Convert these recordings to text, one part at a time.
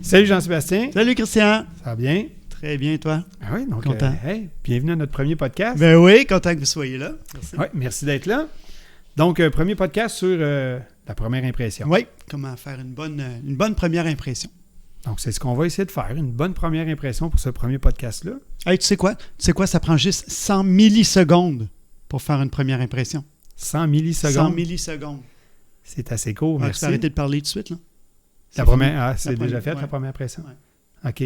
Salut Jean-Sébastien. Salut Christian. Ça va bien? Très bien, toi? Ah oui, donc Content. bienvenue à notre premier podcast. Ben oui, content que vous soyez là. Merci. Oui, merci d'être là. Donc, premier podcast sur la première impression. Oui, comment faire une bonne première impression. Donc, c'est ce qu'on va essayer de faire, une bonne première impression pour ce premier podcast-là. Hey, tu sais quoi? Ça prend juste 100 millisecondes pour faire une première impression. 100 millisecondes. 100 millisecondes. C'est assez court, Tu merci. peux arrêter de parler tout de suite, là? La première, c'est déjà fait, ouais. la première impression? Ouais. OK.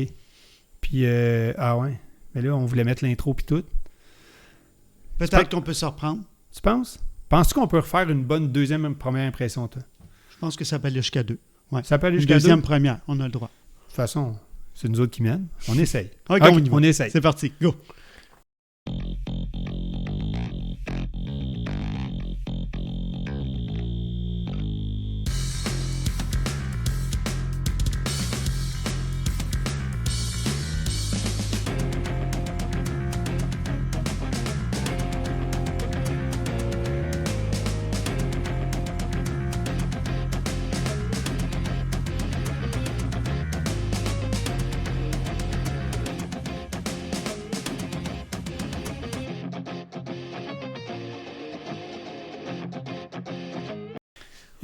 Puis, ouais. Mais là, on voulait mettre l'intro puis tout. Peut-être qu'on peut se reprendre. Tu penses? Penses-tu qu'on peut refaire une bonne première impression, toi? Je pense que ça peut aller jusqu'à 2. Ouais. Ça peut aller Une jusqu'à deuxième 2? première, on a le droit. De toute façon, c'est nous autres qui mènent. On essaye. OK, OK, on y va. on essaye. C'est parti, go!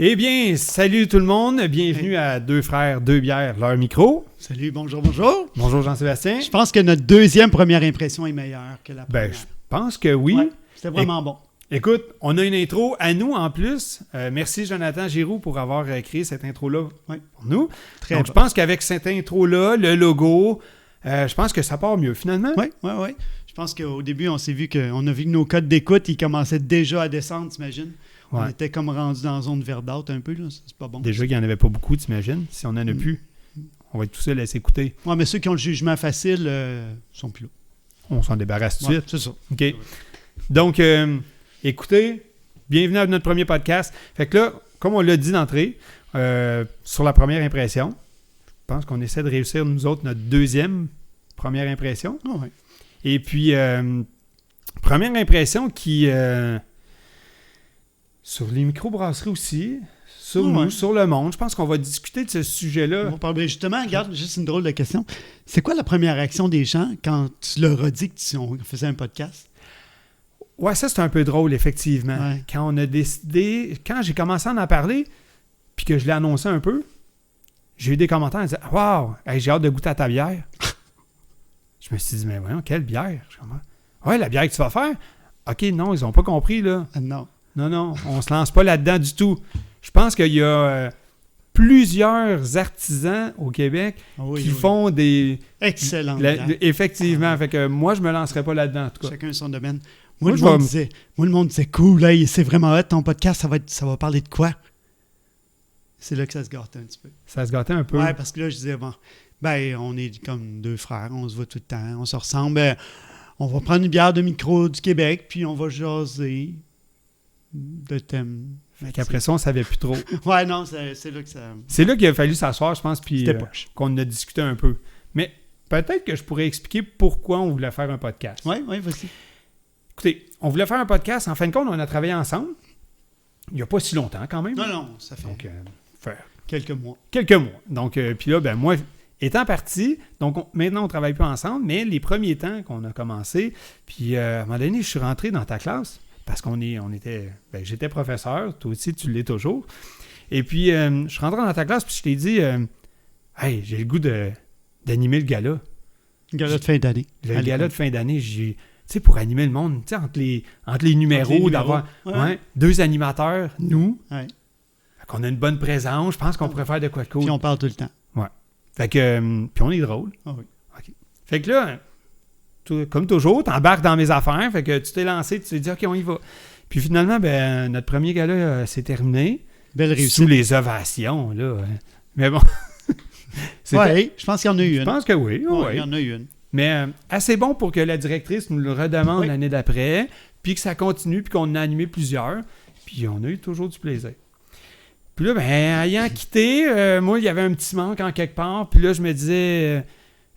Eh bien, salut tout le monde. Bienvenue à Deux frères, deux bières, leur micro. Salut, bonjour, bonjour. Bonjour Jean-Sébastien. Je pense que notre deuxième première impression est meilleure que la première. Ben, je pense que oui. Ouais, c'était vraiment bon. Écoute, on a une intro à nous en plus. Merci Jonathan Giroux pour avoir créé cette intro-là pour nous. Très Donc, bon. je pense qu'avec cette intro-là, le logo, je pense que ça part mieux finalement. Oui. Je pense qu'au début, on a vu que nos codes d'écoute, ils commençaient déjà à descendre, t'imagines? Ouais. On était comme rendu dans la zone verdâtre un peu, là. C'est pas bon. Déjà qu'il n'y en avait pas beaucoup, t'imagines? Si on en a plus, on va être tout seul à s'écouter. Ouais, mais ceux qui ont le jugement facile sont plus là. On s'en débarrasse tout de Ouais, suite. c'est ça. OK. Donc, écoutez, bienvenue à notre premier podcast. Fait que là, comme on l'a dit d'entrée, sur la première impression, je pense qu'on essaie de réussir, nous autres, notre deuxième première impression. Ah ouais. Et puis, première impression qui, sur les microbrasseries aussi, sur nous, sur le monde, je pense qu'on va discuter de ce sujet-là. On va parler justement, regarde, juste une drôle de question. C'est quoi la première réaction des gens quand tu leur as dit qu'on faisait un podcast? Ouais, ça, c'est un peu drôle, effectivement. Ouais. Quand on a décidé, quand j'ai commencé à en parler, puis que je l'ai annoncé un peu, j'ai eu des commentaires qui disaient « Wow, hey, j'ai hâte de goûter à ta bière. » Je me suis dit « Mais voyons, quelle bière? » Ouais, la bière que tu vas faire? OK, non, ils n'ont pas compris, là. Ah, non. Non, on se lance pas là-dedans du tout. Je pense qu'il y a plusieurs artisans au Québec qui font des... Excellent. Effectivement. Fait que moi, je me lancerais pas là-dedans, en tout cas. Chacun son domaine. Moi, le monde disait cool, là, c'est vraiment hot, ton podcast, ça va parler de quoi? C'est là que ça se gâtait un petit peu. Ça se gâtait un peu. Ouais, parce que là, je disais, bon, on est comme deux frères, on se voit tout le temps, on se ressemble. On va prendre une bière de micro du Québec, puis on va jaser de thèmes. Fait qu'après ça, on savait plus trop. Ouais, non, c'est là que ça... C'est là qu'il a fallu s'asseoir, je pense, puis qu'on en a discuté un peu. Mais peut-être que je pourrais expliquer pourquoi on voulait faire un podcast. Oui, vas-y. Écoutez, on voulait faire un podcast. En fin de compte, on a travaillé ensemble. Il n'y a pas si longtemps, quand même. Non, ça fait donc, quelques mois. Donc, puis là, moi, étant parti, donc maintenant, on ne travaille plus ensemble, mais les premiers temps qu'on a commencé, puis à un moment donné, je suis rentré dans ta classe, parce j'étais professeur, toi aussi, tu l'es toujours. Et puis, je suis rentré dans ta classe, puis je t'ai dit, hey, j'ai le goût d'animer le gala. Le gala de fin d'année. Le gala de fin d'année, tu sais, pour animer le monde, tu sais, entre les numéros, d'avoir deux animateurs, nous. Ouais. Fait qu'on a une bonne présence, je pense qu'on pourrait faire de quoi de cool. Puis on parle tout le temps. Ouais. Fait que, puis on est drôle. Ah oui. OK. Fait que là, comme toujours, t'embarques dans mes affaires, fait que tu t'es lancé, tu t'es dit, OK, on y va. Puis finalement, notre premier gala s'est terminé. Belle réussite. Sous les ovations, là. Mais bon. Oui, je pense qu'il y en a eu une. Je pense que oui. Il y en a eu une. Mais assez bon pour que la directrice nous le redemande l'année d'après, puis que ça continue, puis qu'on en a animé plusieurs. Puis on a eu toujours du plaisir. Puis là, ayant quitté, moi, il y avait un petit manque en quelque part. Puis là, je me disais,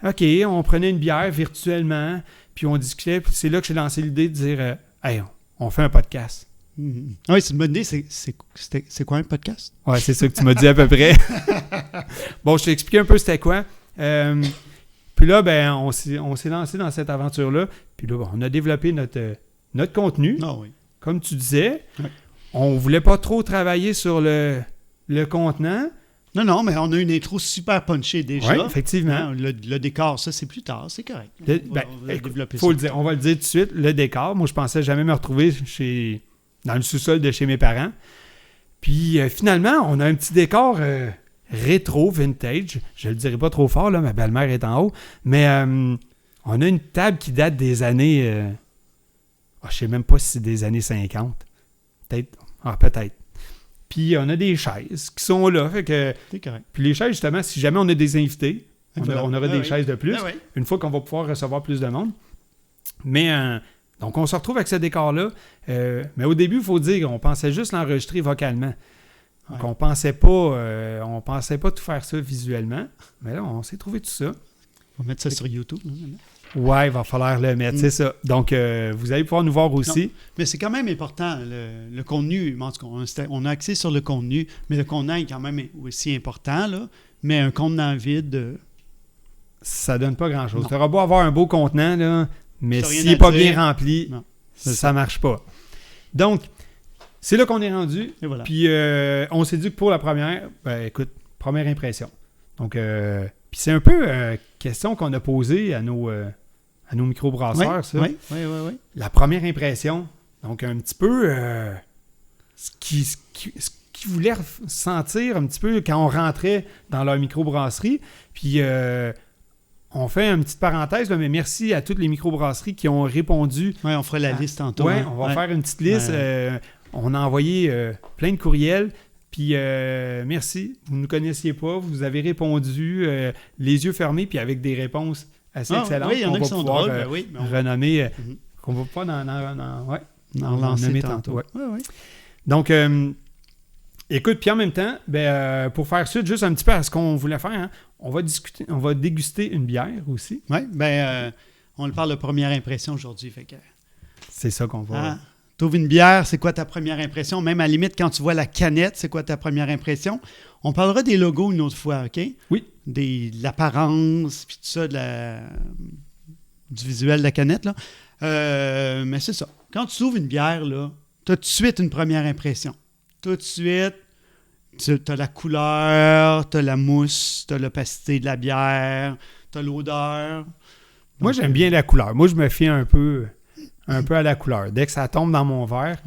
OK, on prenait une bière virtuellement, puis on discutait. Puis c'est là que j'ai lancé l'idée de dire, hey, on fait un podcast. Oui, c'est une bonne idée. C'est quoi un podcast? Ouais, c'est ça que tu m'as dit à peu près. Bon, je t'ai expliqué un peu c'était quoi. Puis là, ben, on s'est lancé dans cette aventure-là. Puis là, on a développé notre contenu. Ah oui. Comme tu disais, Ouais. on voulait pas trop travailler sur le contenant. Non, mais on a une intro super punchée déjà. Oui, effectivement. Hein, le décor, ça, c'est plus tard. C'est correct. On va Écoute, développer faut ça. le dire, on va le dire tout de suite. Le décor, moi, je pensais jamais me retrouver dans le sous-sol de chez mes parents. Puis finalement, on a un petit décor rétro, vintage. Je le dirai pas trop fort, là, ma belle-mère est en haut. Mais on a une table qui date des années... je sais même pas si c'est des années 50. Peut-être. Peut-être. Puis on a des chaises qui sont là. Fait que, C'est correct. puis les chaises, justement, si jamais on a des invités, on aura des chaises de plus. Une fois qu'on va pouvoir recevoir plus de monde. Mais donc, on se retrouve avec ce décor-là. Mais au début, il faut dire qu'on pensait juste l'enregistrer vocalement. Donc, on pensait pas tout faire ça visuellement. Mais là, on s'est trouvé tout ça. On va mettre ça sur YouTube. Hein, Ouais, il va falloir le mettre, c'est ça. Donc, vous allez pouvoir nous voir aussi. Non, mais c'est quand même important, le contenu. En tout cas, on a axé sur le contenu, mais le contenant est quand même aussi important. Là. Mais un contenant vide... ça donne pas grand-chose. Non. Tu auras beau avoir un beau contenant, là, mais T'as rien s'il n'est à pas dire. bien rempli, Non, ça marche pas. Donc, c'est là qu'on est rendu. Et voilà. Puis, on s'est dit que pour la première, écoute, première impression. Donc, puis c'est un peu question qu'on a posée à nos microbrasseurs, ça. Oui. La première impression, donc un petit peu ce qu'ils voulaient sentir un petit peu quand on rentrait dans leur microbrasserie. Puis on fait une petite parenthèse, là, mais merci à toutes les microbrasseries qui ont répondu. Oui, on fera la liste tantôt. Oui, hein. on va faire une petite liste. Ouais. On a envoyé plein de courriels. Puis merci, vous ne nous connaissiez pas, vous avez répondu les yeux fermés, puis avec des réponses assez excellentes. Oui, il y en a qui sont drôles, mais renommer, Mhm. qu'on va pas on relancer nommer tantôt. Ouais. Ouais. Donc, écoute, puis en même temps, pour faire suite juste un petit peu à ce qu'on voulait faire, hein, on va déguster une bière aussi. Oui, on le parle de première impression aujourd'hui. Fait que, C'est ça qu'on va... t'ouvres une bière, c'est quoi ta première impression? Même à la limite, quand tu vois la canette, c'est quoi ta première impression? On parlera des logos une autre fois, OK? Oui. De l'apparence, puis tout ça, du visuel de la canette, là. Mais c'est ça. Quand tu ouvres une bière, là, tu as tout de suite une première impression. Tout de suite, tu as la couleur, tu as la mousse, tu as l'opacité de la bière, tu as l'odeur. Moi, j'aime bien la couleur. Moi, je me fie un peu à la couleur. Dès que ça tombe dans mon verre,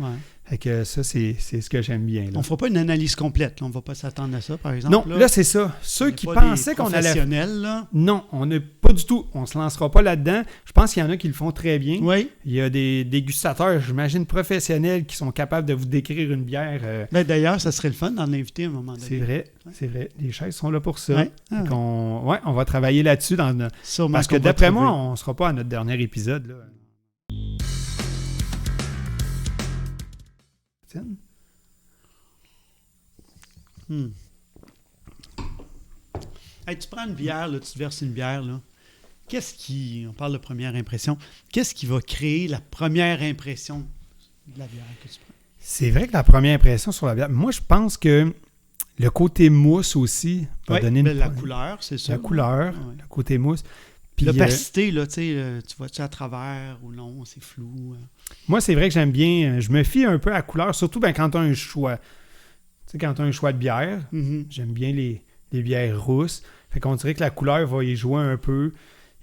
fait que ça, c'est ce que j'aime bien. Là. On ne fera pas une analyse complète. Là. On ne va pas s'attendre à ça, par exemple. Non, là c'est ça. Ceux qui pas pensaient des qu'on allait... professionnels, là. Non, on n'est pas du tout. On ne se lancera pas là-dedans. Je pense qu'il y en a qui le font très bien. Oui. Il y a des dégustateurs, j'imagine, professionnels qui sont capables de vous décrire une bière. D'ailleurs, ça serait le fun d'en inviter à un moment donné. C'est vrai. Les chaises sont là pour ça. Ouais. On va travailler là-dessus. Sûrement parce que qu'on va d'après trouver. moi, on ne sera pas à notre dernier épisode. Là. Hey, tu prends une bière, là, tu te verses une bière, là. On parle de première impression, qu'est-ce qui va créer la première impression de la bière que tu prends? C'est vrai que la première impression sur la bière, moi je pense que le côté mousse aussi va donner la couleur, c'est ça. La couleur, le côté mousse. Puis, l'opacité, là, tu sais, tu vois-tu à travers ou non, c'est flou. Moi, c'est vrai que j'aime bien, je me fie un peu à la couleur, surtout quand tu as un choix. Tu sais, quand tu as un choix de bière, j'aime bien les bières rousses. Fait qu'on dirait que la couleur va y jouer un peu.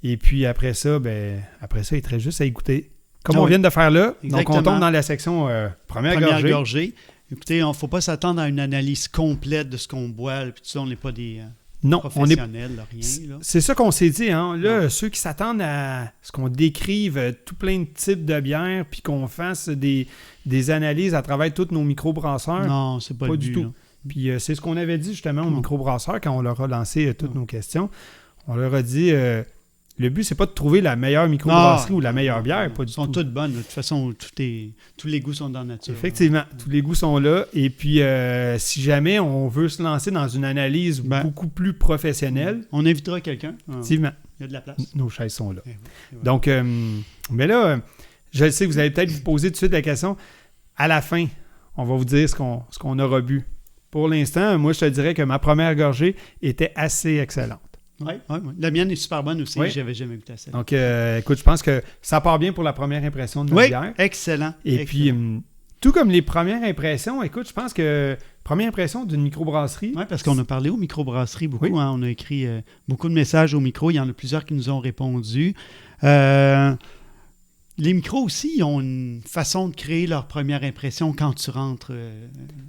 Et puis après ça, il est très juste à écouter. Comme on vient de faire là. Exactement. Donc, on tombe dans la section première gorgée. Écoutez, il ne faut pas s'attendre à une analyse complète de ce qu'on boit. Puis tout ça, on n'est pas des professionnels, rien. Là. C'est ça qu'on s'est dit. Hein? Là, ceux qui s'attendent à ce qu'on décrive tout plein de types de bières puis qu'on fasse des analyses à travers tous nos microbrasseurs. Non, c'est pas le du but, tout. Là. Puis c'est ce qu'on avait dit justement aux microbrasseurs quand on leur a lancé toutes nos questions. On leur a dit... le but, c'est pas de trouver la meilleure microbrasserie ou la meilleure bière. Pas du Elles sont tout. toutes bonnes. De toute façon, tous les goûts sont dans la nature. Effectivement, tous les goûts sont là. Et puis, si jamais on veut se lancer dans une analyse beaucoup plus professionnelle... On invitera quelqu'un. Effectivement. Il y a de la place. Nos chaises sont là. Ouais. Donc, mais là, je sais que vous allez peut-être vous poser tout de suite la question. À la fin, on va vous dire ce qu'on aura bu. Pour l'instant, moi, je te dirais que ma première gorgée était assez excellente. Oui. La mienne est super bonne aussi. Oui. J'avais jamais goûté à ça. Donc, écoute, je pense que ça part bien pour la première impression de notre bière. Excellent. Et puis, tout comme les premières impressions, écoute, je pense que première impression d'une microbrasserie... Oui, parce qu'on a parlé aux microbrasseries beaucoup. Oui. Hein, on a écrit beaucoup de messages au micro. Il y en a plusieurs qui nous ont répondu. Les micros aussi, ils ont une façon de créer leur première impression quand tu rentres.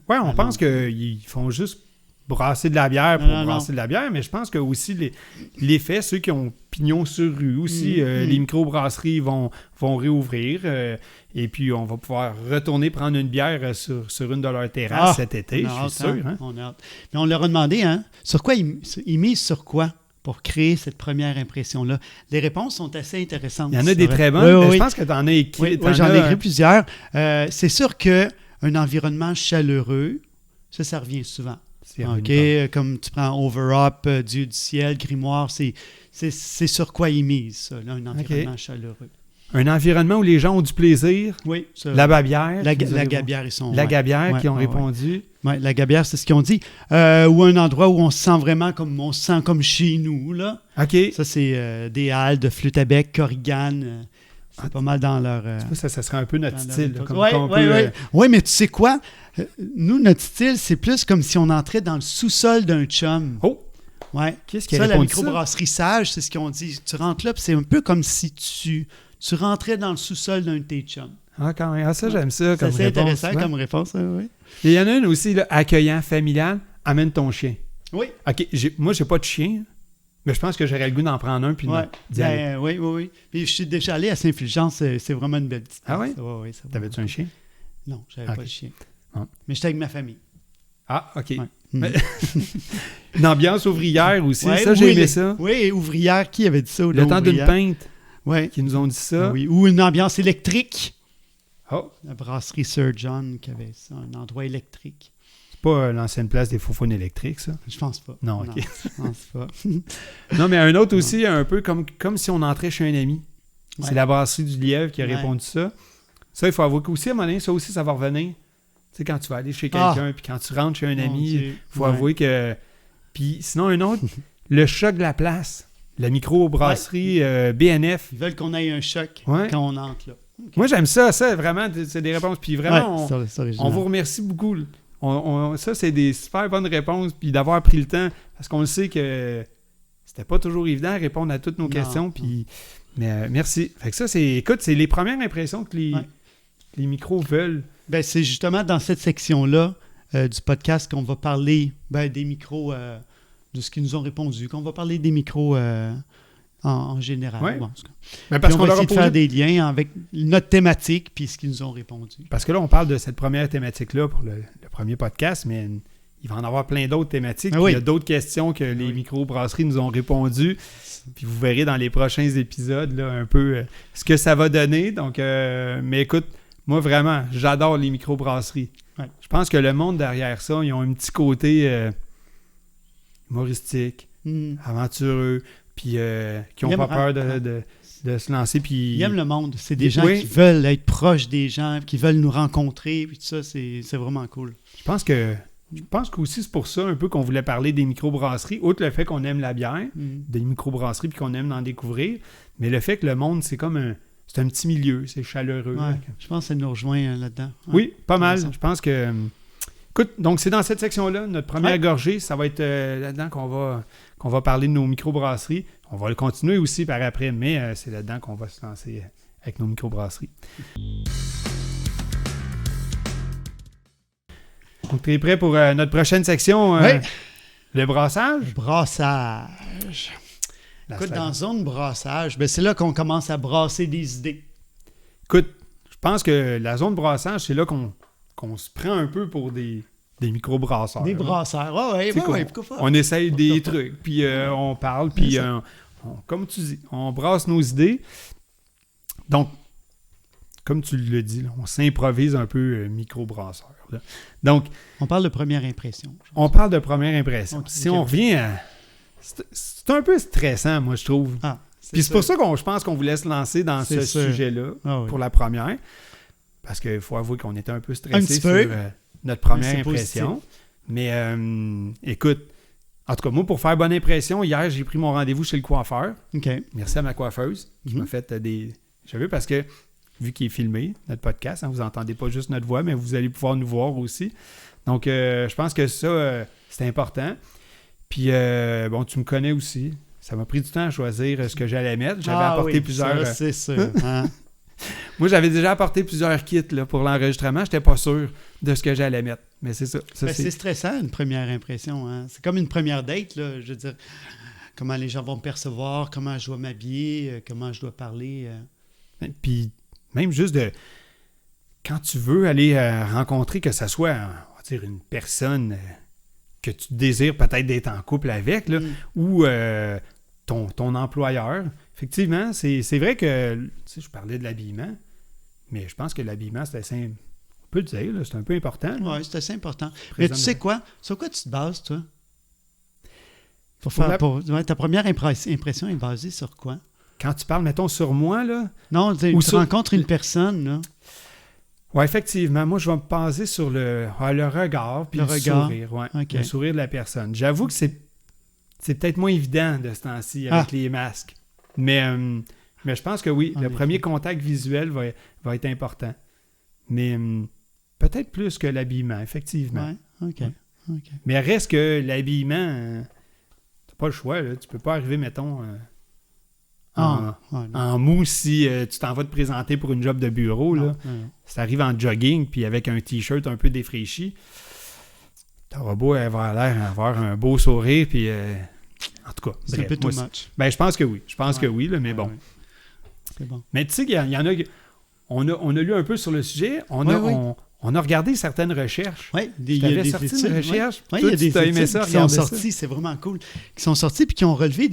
Oui, on pense qu'ils font juste brasser de la bière pour brasser de la bière, mais je pense que aussi l'effet, ceux qui ont pignon sur rue aussi, les microbrasseries vont réouvrir et puis on va pouvoir retourner prendre une bière sur une de leurs terrasses cet été, je suis sûr. Hein? On a hâte. Mais on leur a demandé, sur quoi ils misent sur quoi pour créer cette première impression-là. Les réponses sont assez intéressantes. Il y en a des très bonnes, mais je pense que tu en as écrit. Oui, j'en ai écrit plusieurs. C'est sûr qu'un environnement chaleureux, ça revient souvent. OK, comme tu prends Over-Up, Dieu du ciel, Grimoire, c'est sur quoi ils misent, ça, là, un environnement chaleureux. Un environnement où les gens ont du plaisir. Oui, ça. La Gabière. La Gabière, ils sont... La Gabière qui ont répondu. Oui, la Gabière, c'est ce qu'ils ont dit. Ou un endroit où on se sent vraiment comme chez nous, là. OK. Ça, c'est des halles de flûte à bec, Corrigan. C'est pas mal dans leur... ça serait un peu notre style. Oui, mais tu sais quoi? Nous, notre style, c'est plus comme si on entrait dans le sous-sol d'un chum. Oh! Ouais. Qu'est-ce qu'il y a la microbrasserie Sage, c'est ce qu'ils ont dit. Tu rentres là, puis c'est un peu comme si tu rentrais dans le sous-sol d'un de tes chums. Ah, quand même. Ah, ça, j'aime ça comme réponse. C'est intéressant comme réponse, oui. Et il y en a une aussi, là, accueillant, familial. Amène ton chien. Oui. OK, moi, j'ai pas de chien, mais je pense que j'aurais le goût d'en prendre un puis d'y aller. Oui. Puis je suis déjà allé à Saint-Fulgence, c'est vraiment une belle petite place. Ah oui? Oui. T'avais-tu un chien? Non, j'avais pas de chien. Ah. Mais j'étais avec ma famille. Ah, OK. Ouais. Une ambiance ouvrière aussi, ça, j'ai aimé ça. Oui, ouvrière, qui avait dit ça? Le temps d'une pinte, ouais. qui nous ont dit ça. Oui, ou une ambiance électrique. Oh. La brasserie Sir John qui avait ça, un endroit électrique. C'est pas l'ancienne place des Faufounes électriques, ça? Je pense pas. Non, OK. Je pense pas. Non, mais un autre aussi, un peu comme si on entrait chez un ami. Ouais. C'est la brasserie du Lièvre qui a répondu ça. Ça, il faut avouer qu'aussi, à un moment donné, ça aussi, ça va revenir. Tu sais, quand tu vas aller chez quelqu'un, puis quand tu rentres chez un ami, il faut avouer que... Puis sinon, un autre, le choc de la place. La microbrasserie BNF. Ils veulent qu'on ait un choc quand on entre là. Okay. Moi, j'aime ça. Ça, vraiment, c'est des réponses. Puis vraiment, c'est on vous remercie beaucoup. Ça, c'est des super bonnes réponses. Puis d'avoir pris le temps, parce qu'on le sait que c'était pas toujours évident de répondre à toutes nos questions. Puis, mais merci. Fait que ça, c'est les premières impressions que les micros veulent. Ben, c'est justement dans cette section-là du podcast qu'on va parler des micros, de ce qu'ils nous ont répondu, qu'on va parler des micros en général. Ouais. Bon, parce on va essayer de faire des liens avec notre thématique puis ce qu'ils nous ont répondu. Parce que là, on parle de cette première thématique-là pour le premier podcast, mais il va en avoir plein d'autres thématiques. Il y a d'autres questions que les microbrasseries nous ont répondu. Puis vous verrez dans les prochains épisodes là, un peu ce que ça va donner. Donc, mais écoute, moi vraiment, j'adore les microbrasseries. Ouais. Je pense que le monde derrière ça, ils ont un petit côté humoristique, aventureux, puis qui n'ont pas peur de se lancer. Puis... Ils aiment le monde. C'est des gens qui veulent être proches des gens, qui veulent nous rencontrer, puis tout ça, c'est vraiment cool. Je pense qu'aussi c'est pour ça un peu qu'on voulait parler des microbrasseries, outre le fait qu'on aime la bière, des microbrasseries, puis qu'on aime en découvrir, mais le fait que le monde, c'est comme c'est un petit milieu, c'est chaleureux. Ouais, je pense que ça nous rejoint là-dedans. Ouais. Oui, pas mal. Je pense que... Écoute, donc c'est dans cette section-là, notre première gorgée, ça va être là-dedans qu'on va parler de nos microbrasseries. On va le continuer aussi par après, mais c'est là-dedans qu'on va se lancer avec nos microbrasseries. Donc, tu es prêt pour notre prochaine section? Oui. Le brassage? Le brassage. Écoute, dans zone brassage, c'est là qu'on commence à brasser des idées. Écoute, je pense que la zone brassage, c'est là qu'on se prend un peu pour des microbrasseurs. Des brasseurs, pourquoi pas? On essaye des trucs, puis on parle, puis comme tu dis, on brasse nos idées. Donc, comme tu l'as dit, là, on s'improvise un peu microbrasseur. Là. Donc, on parle de première impression. On parle de première impression. Okay, si on revient à... C'est un peu stressant, moi, je trouve. Puis c'est pour ça je pense qu'on vous laisse lancer dans ce sujet-là pour la première. parce qu'il faut avouer qu'on était un peu Un stressé petit sur peu. notre première C'est impression. Mais écoute, en tout cas, moi, pour faire bonne impression, hier, j'ai pris mon rendez-vous chez le coiffeur. OK. Merci à ma coiffeuse qui m'a fait des... J'ai vu parce que, vu qu'il est filmé, notre podcast, vous n'entendez pas juste notre voix, mais vous allez pouvoir nous voir aussi. Donc, je pense que ça, c'est important. Puis, bon, tu me connais aussi. Ça m'a pris du temps à choisir ce que j'allais mettre. J'avais apporté plusieurs... Ça, c'est sûr. Hein? Moi, j'avais déjà apporté plusieurs kits là, pour l'enregistrement. Je n'étais pas sûr de ce que j'allais mettre. Mais c'est ça. C'est stressant, une première impression. Hein? C'est comme une première date. Là, je veux dire, comment les gens vont me percevoir, comment je dois m'habiller, comment je dois parler. Puis, même juste de... Quand tu veux aller rencontrer, que ce soit, on va dire, une personne que tu désires peut-être d'être en couple avec, là, ou ton employeur... Effectivement, c'est vrai que, tu sais, je parlais de l'habillement, mais je pense que l'habillement, c'est assez, on peut le dire, là, c'est un peu important. Oui, c'est assez important. Mais tu sais quoi? Sur quoi tu te bases, toi? Ta première impression est basée sur quoi? Quand tu parles, mettons, sur moi, là... Non, tu rencontres une personne, là. Oui, effectivement. Moi, je vais me baser sur le regard puis le sourire. Ouais, okay. Le sourire de la personne. J'avoue que c'est peut-être moins évident de ce temps-ci avec les masques. Mais je pense que oui, le premier contact visuel va être important. Mais peut-être plus que l'habillement, effectivement. Oui, OK. Mais reste que l'habillement, t'as pas le choix. Là. Tu peux pas arriver, mettons, en mou si tu t'en vas te présenter pour une job de bureau. Non, là. Non. Si t'arrives en jogging puis avec un T-shirt un peu défraîchi, t'auras beau avoir un beau sourire puis... En tout cas, c'est un peu too much. Ben, je pense que oui. Je pense que oui, là, mais bon. C'est bon. Mais tu sais, il y en a... On a lu un peu sur le sujet. On a regardé certaines recherches. Oui, il y a des sorties de recherches. Oui, il y a des études qui sont sorties, c'est vraiment cool, qui sont sorties puis qui ont relevé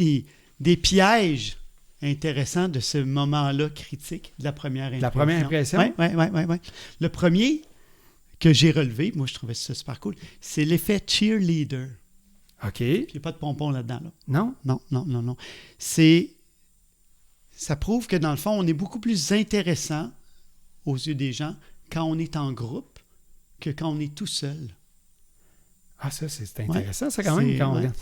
des pièges intéressants de ce moment-là critique de la première impression. La première impression? Oui. Le premier que j'ai relevé, moi je trouvais ça super cool, c'est l'effet cheerleader. OK. Il n'y a pas de pompons là-dedans. Là. Non? Non. Ça prouve que dans le fond, on est beaucoup plus intéressant aux yeux des gens quand on est en groupe que quand on est tout seul. Ah, ça, c'est intéressant, ça, quand même, quand on regarde.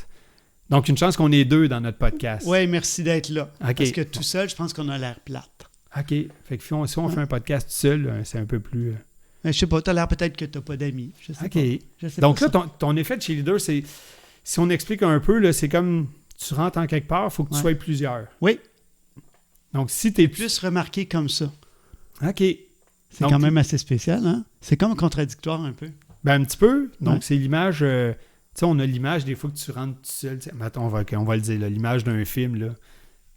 Donc, une chance qu'on est deux dans notre podcast. Oui, merci d'être là. Okay. Parce que tout seul, je pense qu'on a l'air plate. OK. Fait que si on fait un podcast tout seul, c'est un peu plus... Mais je sais pas, tu as l'air peut-être que tu n'as pas d'amis. Je sais pas. Donc là, ton effet de cheerleader, c'est... Si on explique un peu, là, c'est comme tu rentres en quelque part, il faut que tu sois plusieurs. Oui. Donc, si tu es plus remarqué comme ça. OK. C'est quand même assez spécial, hein? C'est comme contradictoire un peu. Ben, un petit peu. Donc, c'est l'image... tu sais, on a l'image des fois que tu rentres tout seul. Mettons, on va le dire, là, l'image d'un film, là. Tu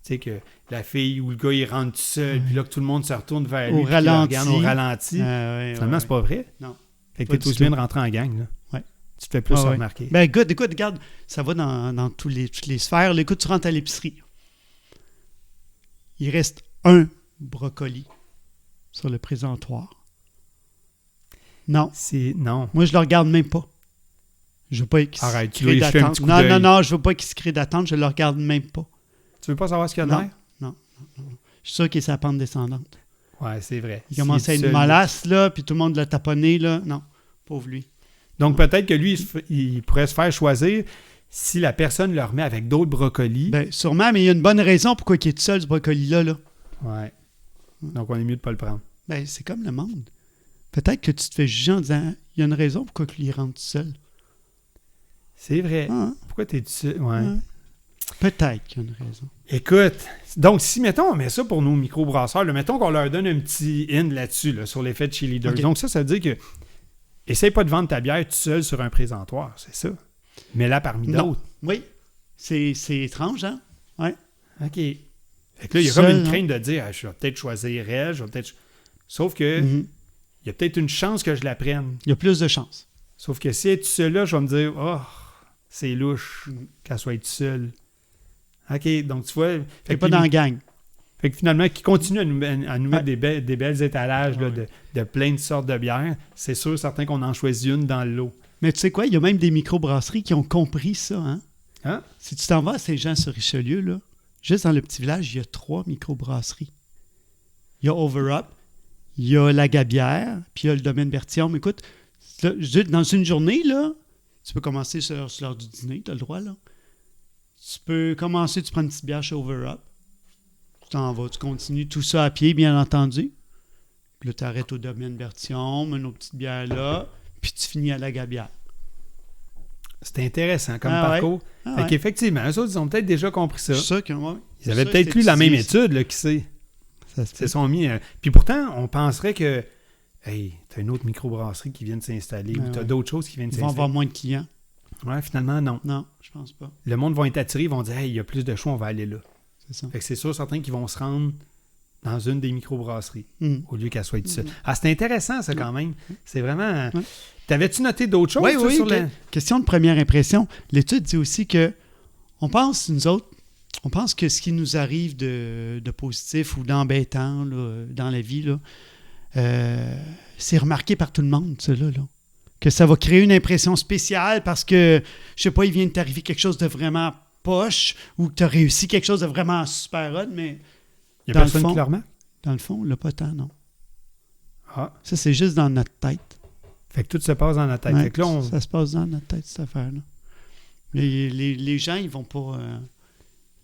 sais, que la fille ou le gars, il rentre tout seul, puis là, que tout le monde se retourne vers lui, puis qu'il regarde au ralenti. Finalement, c'est pas vrai. Non. Fait que tu es aussi bien de rentrer en gang, là. Oui. Tu te fais plus remarquer. Ben, écoute, regarde, ça va dans toutes les sphères. Là, écoute, tu rentres à l'épicerie. Il reste un brocoli sur le présentoir. Non. Non. Moi, je le regarde même pas. Je veux pas qu'il se crée d'attente. Non, je veux pas qu'il se crée d'attente. Je le regarde même pas. Tu veux pas savoir ce qu'il y a dedans? Non. Je suis sûr qu'il est sa pente descendante. Ouais, c'est vrai. Il commence à être mollasse, là, puis tout le monde l'a taponné, là. Non, pauvre lui. Donc, peut-être que lui, il pourrait se faire choisir si la personne le remet avec d'autres brocolis. Bien, sûrement, mais il y a une bonne raison pourquoi il est tout seul, ce brocoli-là. Là. Ouais. Donc, on est mieux de ne pas le prendre. Bien, c'est comme le monde. Peut-être que tu te fais juger en disant, il y a une raison pourquoi il rentre tout seul. C'est vrai. Pourquoi tu es tout seul? Ouais. Peut-être qu'il y a une raison. Écoute, donc si, mettons, on met ça pour nos microbrasseurs, là, mettons qu'on leur donne un petit in là-dessus, là, sur l'effet de cheerleader. Okay. Donc, ça veut dire que essaye pas de vendre ta bière tout seul sur un présentoir, c'est ça. Mets-la parmi d'autres. Oui. C'est étrange, hein? Oui. OK. Fait que là, il y a comme une crainte de dire, je vais peut-être choisir elle, Sauf que il y a peut-être une chance que je la prenne. Il y a plus de chances. Sauf que si elle est toute seule là, je vais me dire, c'est louche qu'elle soit toute seule. OK, donc tu vois... Fait pas dans la gang. Fait que finalement, qui continue à nous mettre des belles étalages là, de plein de sortes de bières, c'est sûr, certain qu'on en choisit une dans le lot. Mais tu sais quoi, il y a même des microbrasseries qui ont compris ça, hein? Si tu t'en vas à Saint-Jean-sur-Richelieu, là, juste dans le petit village, il y a 3 microbrasseries. Il y a Over Up, il y a la Gabière, puis il y a le domaine Berthiaume. Écoute, là, dans une journée, là, tu peux commencer sur l'heure du dîner, tu as le droit, là. Tu peux commencer, tu prends une petite bière chez Over Up. Tu t'en vas, tu continues tout ça à pied, bien entendu. Puis là, tu arrêtes au domaine Berthiaume, une autre petite bière là, puis tu finis à la Gabière. C'est intéressant comme parcours. Fait qu'effectivement, eux autres, ils ont peut-être déjà compris ça. C'est ça que moi. Ils avaient peut-être lu la même étude, là, qui sait. Ça se Ils se sont mis. Puis pourtant, on penserait que. Hey, t'as une autre microbrasserie qui vient de s'installer, ou t'as d'autres choses qui viennent de s'installer. Ils vont avoir moins de clients. Ouais, finalement, non. Non, je pense pas. Le monde va être attiré, ils vont dire, hey, il y a plus de choix, on va aller là. C'est ça. Fait que c'est sûr, certains qui vont se rendre dans une des microbrasseries, au lieu qu'elle soit toute seule. Ah, c'est intéressant, ça, quand même. C'est vraiment. T'avais-tu noté d'autres choses? Oui, sur question de première impression. L'étude dit aussi que on pense, nous autres, on pense que ce qui nous arrive de positif ou d'embêtant là, dans la vie, là, c'est remarqué par tout le monde, ça, là. Que ça va créer une impression spéciale parce que, je sais pas, il vient de t'arriver quelque chose de vraiment poche ou que tu as réussi quelque chose de vraiment super hot, mais il y a personne qui le remarque? Dans le fond, là, pas tant, non. Ah. Ça, c'est juste dans notre tête. Fait que tout se passe dans notre tête. Ouais, fait que là, ça se passe dans notre tête, cette affaire-là. Les gens, ils vont pas...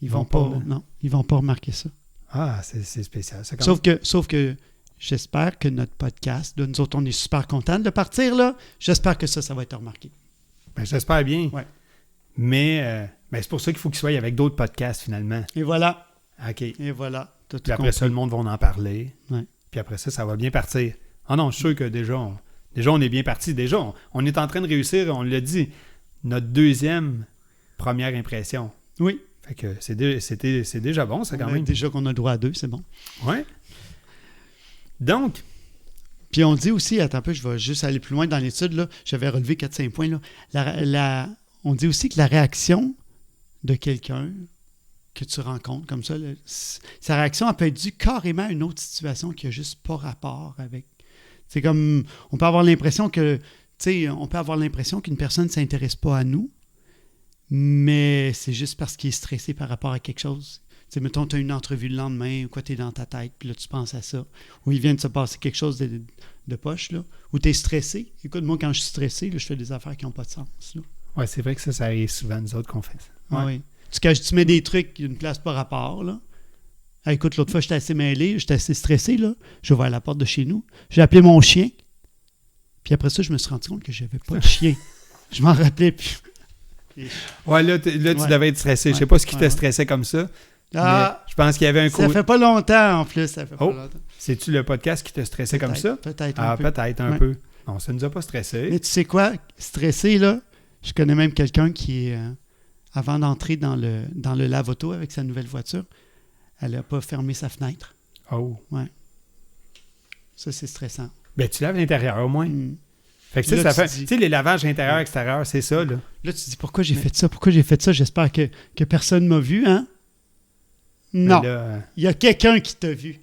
ils vont pas remarquer ça. Ah, c'est spécial. Ça, sauf que j'espère que notre podcast, là, nous autres, on est super contents de partir, là. J'espère que ça va être remarqué. Ben, j'espère bien. Ouais. Mais c'est pour ça qu'il faut qu'il soit avec d'autres podcasts, finalement. Et voilà. OK. Et voilà. Puis après ça, le monde va en parler. Ouais. Puis après ça va bien partir. Ah non, je suis sûr que déjà, on est bien parti. Déjà, on est en train de réussir, on l'a dit, notre deuxième première impression. Oui. Fait que c'est déjà bon, ça, quand même. Déjà qu'on a le droit à 2, c'est bon. Oui. Donc. Puis on dit aussi, attends un peu, je vais juste aller plus loin dans l'étude, là. J'avais relevé 4-5 points, là. On dit aussi que la réaction de quelqu'un que tu rencontres comme ça, là, sa réaction, elle peut être due carrément à une autre situation qui n'a juste pas rapport avec. C'est comme, on peut avoir l'impression qu'une personne ne s'intéresse pas à nous, mais c'est juste parce qu'il est stressé par rapport à quelque chose. Tu sais, mettons, tu as une entrevue le lendemain, ou quoi, tu es dans ta tête, puis là, tu penses à ça. Ou il vient de se passer quelque chose de poche, là. Ou tu es stressé. Écoute, moi, quand je suis stressé, là, je fais des affaires qui n'ont pas de sens, là. Oui, c'est vrai que ça arrive souvent, nous autres, qu'on fait ça. Ouais. Oui. Tu mets des trucs, une place par rapport, là. Ah, écoute, l'autre fois, j'étais assez mêlé, j'étais assez stressé, là. J'ai ouvert la porte de chez nous. J'ai appelé mon chien. Puis après ça, je me suis rendu compte que j'avais pas de chien. Je m'en rappelais plus. Ouais, là, tu devais être stressé. Je sais pas ce qui te stressait comme ça. Ah, je pense qu'il y avait un Ça fait pas longtemps, en plus. Ça fait pas longtemps. C'est-tu le podcast qui te stressait comme ça? Peut-être un peu. Peut-être un peu. Non, ça nous a pas stressé. Mais tu sais quoi? Stressé, là, je connais même quelqu'un qui est... avant d'entrer dans le lave-auto avec sa nouvelle voiture, elle n'a pas fermé sa fenêtre. Oh. Ouais. Ça, c'est stressant. Ben, tu laves l'intérieur, au moins. Fait que ça fait... Tu sais, les lavages intérieur-extérieur, c'est ça, là. Là, tu dis, pourquoi j'ai fait ça? Pourquoi j'ai fait ça? J'espère que personne m'a vu, hein? Non. Il y a quelqu'un qui t'a vu.